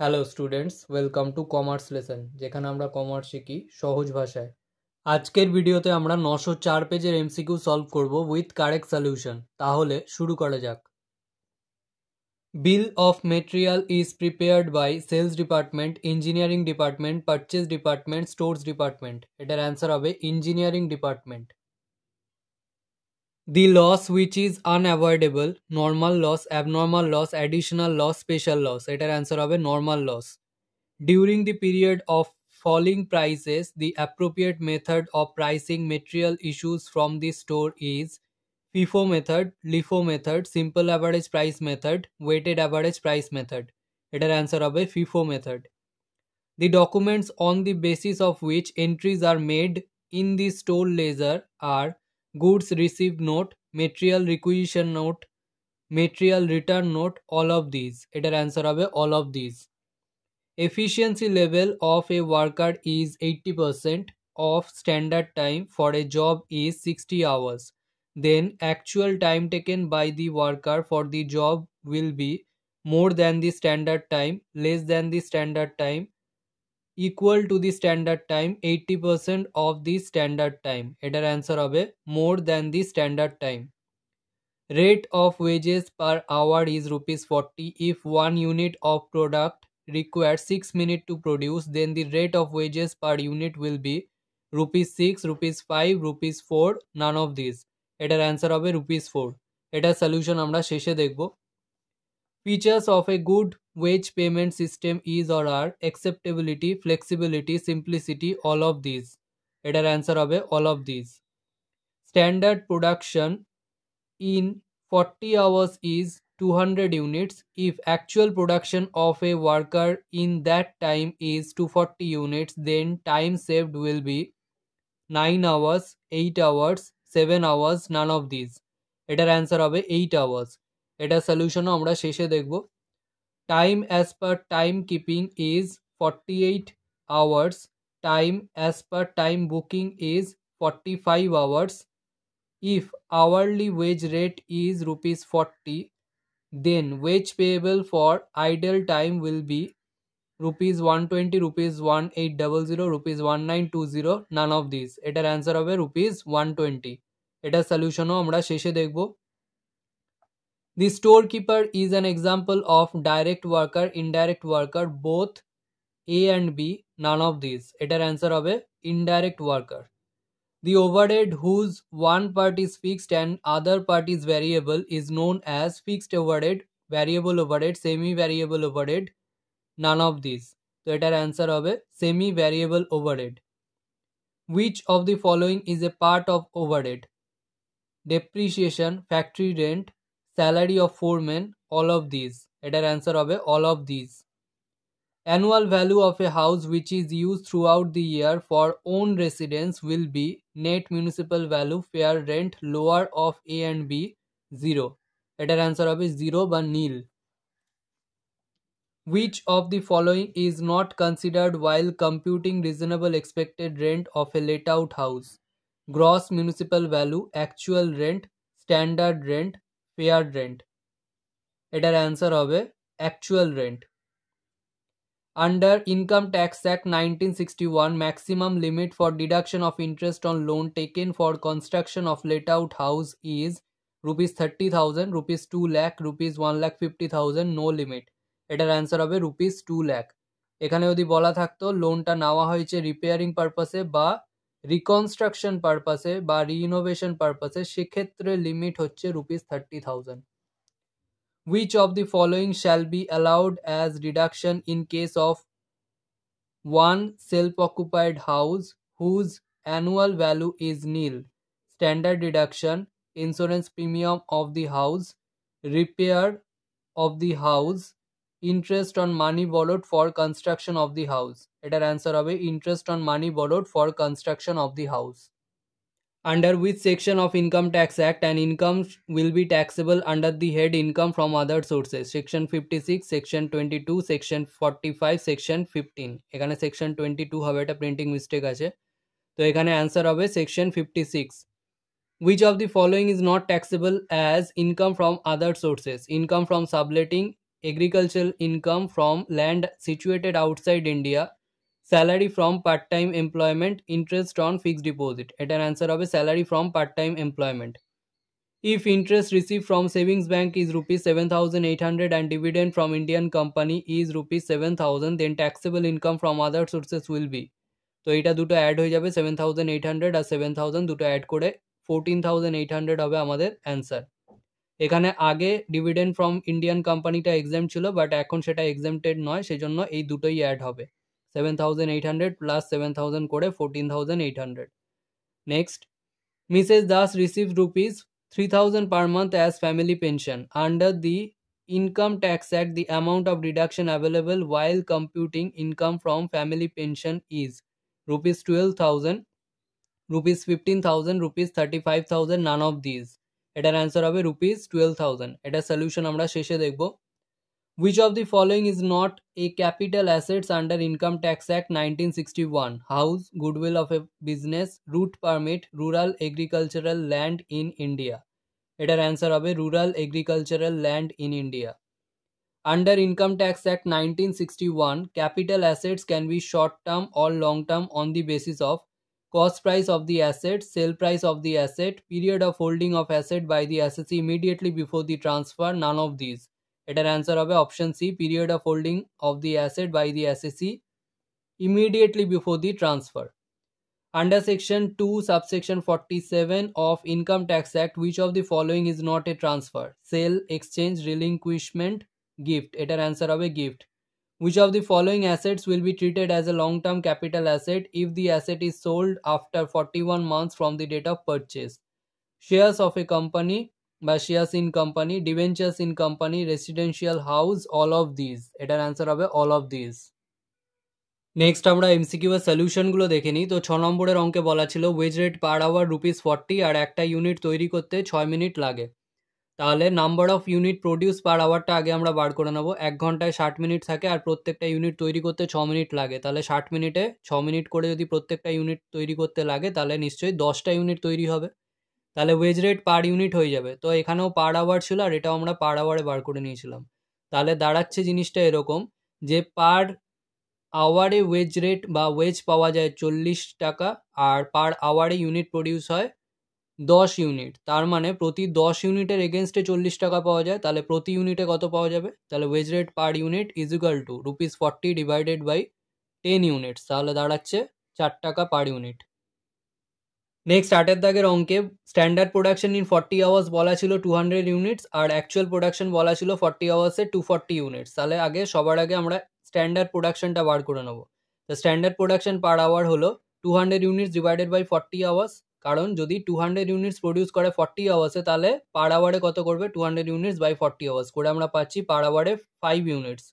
Hello students, welcome to commerce lesson, যেখানে আমরা commerce শিখি সহজ ভাষায়। আজকের ভিডিওতে আমরা 904 পেজের এমসিকিউ সলভ করব উইথ কারেক্ট সলিউশন। তাহলে শুরু করা যাক। Bill of material is prepared by sales department, engineering department, purchase department, stores department. এটার অ্যান্সার হবে engineering department. The loss which is unavoidable, normal loss, abnormal loss, additional loss, special loss. এটার answer হবে normal loss. During the period of falling prices, the appropriate method of pricing material issues from the store is FIFO method, LIFO method, simple average price method, weighted average price method. এটার answer হবে FIFO method. The documents on the basis of which entries are made in the store ledger are goods received note, material requisition note, material return note, all of these. এটার answer হবে all of these. Efficiency level of a worker is 80% of standard time for a job is 60 hours. Then actual time taken by the worker for the job will be more than the standard time, less than the standard time, equal to the standard time, 80% of the standard time. এটার answer হবে more than the standard time. Rate of wages per hour is ₹40. If 1 unit of product requires 6 minutes to produce, then the rate of wages per unit will be ₹6, ₹5, ₹4, none of these. এটার answer হবে ₹4. এটার solution আমরা শেষে দেখব। Features of a good wage payment system is or are acceptability, flexibility, simplicity, all of these. এটার answer হবে all of these. Standard production in 40 hours is 200 units. If actual production of a worker in that time is 240 units, then time saved will be 9 hours, 8 hours, 7 hours, none of these. এটার answer হবে 8 hours. এটার সলিউশনও আমরা শেষে দেখব। Time as per time keeping is 48 hours. Time as per time booking is 45 hours. If hourly wage rate is ₹40, then wage payable for idle time will be ₹120, ₹1800, ₹1920, none of these. এটার answer হবে ₹120. এটার সলিউশনও আমরা শেষে দেখব। The storekeeper is an example of direct worker, indirect worker, both A and B, none of these. এটার answer হবে indirect worker. The overhead whose one part is fixed and other part is variable is known as fixed overhead, variable overhead, semi-variable overhead, none of these. So এটার answer হবে semi-variable overhead. Which of the following is a part of overhead? Depreciation, factory rent, salary of foreman, all of these. এটার answer হবে all of these. Annual value of a house which is used throughout the year for own residence will be net municipal value, fair rent, lower of A and B, 0. এটার answer হবে 0 বা nil. Which of the following is not considered while computing reasonable expected rent of a let out house? Gross municipal value, actual rent, standard rent, fair rent. এটার answer হবে actual rent. Under Income Tax Act 1961, maximum limit for deduction of interest on loan taken for construction of let out house is ₹30,000, ₹2 lakh, ₹1,50,000, no limit. এটার answer হবে ₹2 lakh. এখানে যদি বলা থাকতো লোনটা নেওয়া হয়েছে রিপেয়ারিং পারপাসে বা রিকনস্ট্রাকশন পারপাসে বা রিইনোভেশন পারপাসে, সেক্ষেত্রে লিমিট হচ্ছে ₹30,000. Which of the following shall be allowed as deduction in case of one self-occupied house whose annual value is nil? Standard deduction, insurance premium of the house, repair of the house, interest on money borrowed for construction of the house. এটার answer হবে interest on money borrowed for construction of the house. Under which section of Income Tax Act an income will be taxable under the head income from other sources? Section 56, Section 22, Section 45, Section 15. এখানে Section 22 হবে, এটা printing mistake আছে, তো এখানে answer হবে Section 56. Which of the following is not taxable as income from other sources? Income from subletting, agricultural income from land situated outside India, salary from part-time employment, interest on fixed deposit. এটার answer হবে salary from part-time employment. If interest received from savings bank is rupees 7,800 and dividend from Indian company is rupees 7,000, then taxable income from other sources will be. তো এটা দুটো add হয়ে যাবে, 7,800 আর 7,000 দুটো add করে 14,800 হবে আমাদের অ্যান্সার। এখানে আগে ডিভিডেন্ড ফ্রম ইন্ডিয়ান কোম্পানিটা এক্সাম্পট ছিল, বাট এখন সেটা এক্সাম্পটেড নয়, সেই জন্য এই দুটোই অ্যাড হবে, 7,800 প্লাস 7,000 করে 14,800। Next, Mrs. Das received rupees 3,000 per month as family pension. Under the Income Tax Act, the amount of deduction available while computing income from family pension is rupees 12,000, rupees 15,000, rupees 35,000, none of these. এটার answer হবে rupees 12,000। এটার solution আমরা শেষে দেখব। Which of the following is not a capital assets under Income Tax Act 1961? House, goodwill of a business, route permit, rural agricultural land in India. এটার answer হবে rural agricultural land in India. Under Income Tax Act 1961, capital assets can be short term or long term on the basis of cost price of the asset, sale price of the asset, period of holding of asset by the assessee immediately before the transfer, none of these. এটার answer হবে option C, period of holding of the asset by the assessee immediately before the transfer. Under section 2 subsection 47 of Income Tax Act, which of the following is not a transfer? Sale, exchange, relinquishment, gift. এটার answer হবে gift. Which of the following assets will be treated as a long-term capital asset if the asset is sold after 41 months from the date of purchase? Shares of a company বা shares in company, debentures in company, residential house, all of these. এটার answer হবে all of these. Next আমরা MCQ এর সলিউশনগুলো দেখে নিই। তো 6 নম্বরের অঙ্কে বলা ছিল ওয়েজ রেট পার আওয়ার ₹40 আর একটা ইউনিট তৈরি করতে 6 মিনিট লাগে। তাহলে নাম্বার অফ ইউনিট প্রডিউস পার আওয়ারটা আগে আমরা বার করে নেব। 1 ঘন্টায় 60 মিনিট থাকে আর প্রত্যেকটা ইউনিট তৈরি করতে 6 মিনিট লাগে। তাহলে 60 মিনিটে 6 মিনিট করে যদি প্রত্যেকটা ইউনিট তৈরি করতে লাগে তাহলে নিশ্চয়ই 10টা ইউনিট তৈরি হবে। তাহলে ওয়েজ রেট পার ইউনিট হয়ে যাবে। তো এখানেও পার আওয়ার ছিল আর এটাও আমরা পার আওয়ারে বার করে নিয়েছিলাম। তাহলে দাঁড়াচ্ছে জিনিসটা এরকম যে পার আওয়ারে ওয়েজ রেট বা ওয়েজ পাওয়া যায় 40 টাকা আর পার আওয়ারে ইউনিট প্রডিউস হয় 10 ইউনিট। তার মানে প্রতি 10 ইউনিটের এগেনস্টে 40 টাকা পাওয়া যায়। তাহলে প্রতি ইউনিটে কত পাওয়া যাবে? তাহলে wage rate per unit is equal to ₹40 divided by 10 units. তাহলে দাঁড়াচ্ছে 4 টাকা পার ইউনিট। নেক্সট 8 দাগের অঙ্কে স্ট্যান্ডার্ড প্রোডাকশন ইন 40 আওয়ার্স বলা ছিল 200 ইউনিটস আর অ্যাকচুয়াল প্রোডাকশন বলা ছিল 40 আওয়ার্সে 240 ইউনিটস। তাহলে সবার আগে আমরা স্ট্যান্ডার্ড প্রোডাকশনটা বার করে নেব। তো স্ট্যান্ডার্ড প্রোডাকশন পার আওয়ার হলো 200 ইউনিটস ডিভাইডেড বাই 40 আওয়ার্স। কারণ যদি 200 ইউনিটস প্রডিউস করে 40 আওয়ার্সে তাহলে পার আওয়ারে কত করবে? 200 ইউনিটস বাই 40 আওয়ার্স করে আমরা পাচ্ছি পার আওয়ারে 5 ইউনিটস।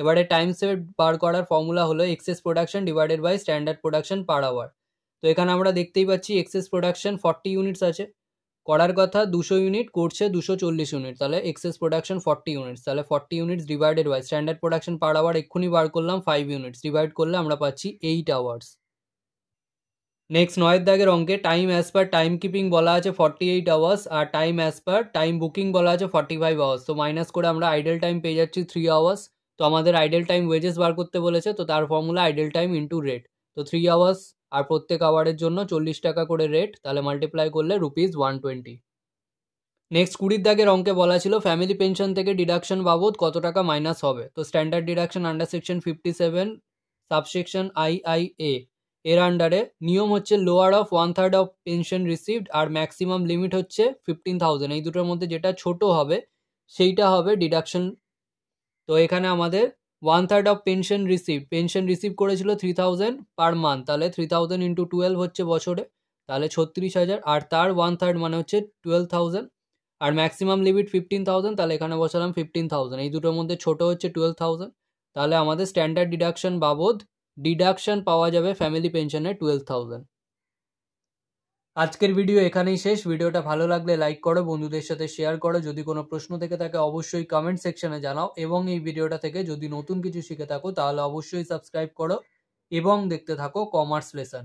এবারে টাইম সেভ বার করার ফর্মুলা হলো excess production divided by standard production per hour. তো এখানে আমরা দেখতেই পাচ্ছি এক্সেস প্রোডাকশন 40 ইউনিটস আছে, করার কথা 200 ইউনিট, করছে 240 ইউনিট। তাহলে এক্সেস প্রোডাকশন 40 ইউনিটস। তাহলে 40 units divided by standard production per hour এক্ষুনি বার করলাম 5 ইউনিটস, ডিভাইড করলে আমরা পাচ্ছি 8 আওয়ার্স। নেক্সট 9 দাগের অঙ্কে time as per time keeping বলা আছে 48 আওয়ার্স আর time as per time booking বলা আছে 45 আওয়ার্স। তো মাইনাস করে আমরা আইডেল টাইম পেয়ে যাচ্ছি 3 আওয়ার্স। তো আমাদের আইডেল টাইম ওয়েজেস বার করতে বলেছে, তো তার formula idle time into rate. তো 3 আওয়ার্স আর প্রত্যেক আওয়ারের জন্য 40 টাকা করে রেট, তাহলে মাল্টিপ্লাই করলে ₹120। নেক্সট 20 দাগের অঙ্কে বলা ছিল ফ্যামিলি পেনশন থেকে ডিডাকশন বাবদ কত টাকা মাইনাস হবে। তো standard deduction under section 57 subsection IIA এর আন্ডারে নিয়ম হচ্ছে lower of 1/3 of pension received আর ম্যাক্সিমাম লিমিট হচ্ছে 15,000। এই দুটোর মধ্যে যেটা ছোট হবে সেইটা হবে ডিডাকশন। তো এখানে আমাদের 1/3 অফ পেনশন রিসিভ করেছিল 3,000 পার মান্থ। তাহলে 3,000 ইন্টু 12 হচ্ছে বছরে, তাহলে 36,000 আর তার 1/3 মানে হচ্ছে 12,000 আর ম্যাক্সিমাম লিমিট 15,000। তাহলে এখানে বসালাম 15,000। এই দুটোর মধ্যে ছোট হচ্ছে 12,000। তাহলে আমাদের স্ট্যান্ডার্ড ডিডাকশন বাবদ ডিডাকশন পাওয়া যাবে ফ্যামিলি পেনশনের 12,000। আজকের ভিডিও এখানেই শেষ। ভিডিওটা ভালো লাগলে লাইক করো, বন্ধুদের সাথে শেয়ার করো। যদি কোনো প্রশ্ন থেকে থাকে অবশ্যই কমেন্ট সেকশনে জানাও এবং এই ভিডিওটা থেকে যদি নতুন কিছু শিখে থাকো তাহলে অবশ্যই সাবস্ক্রাইব করো এবং দেখতে থাকো কমার্স লেসন।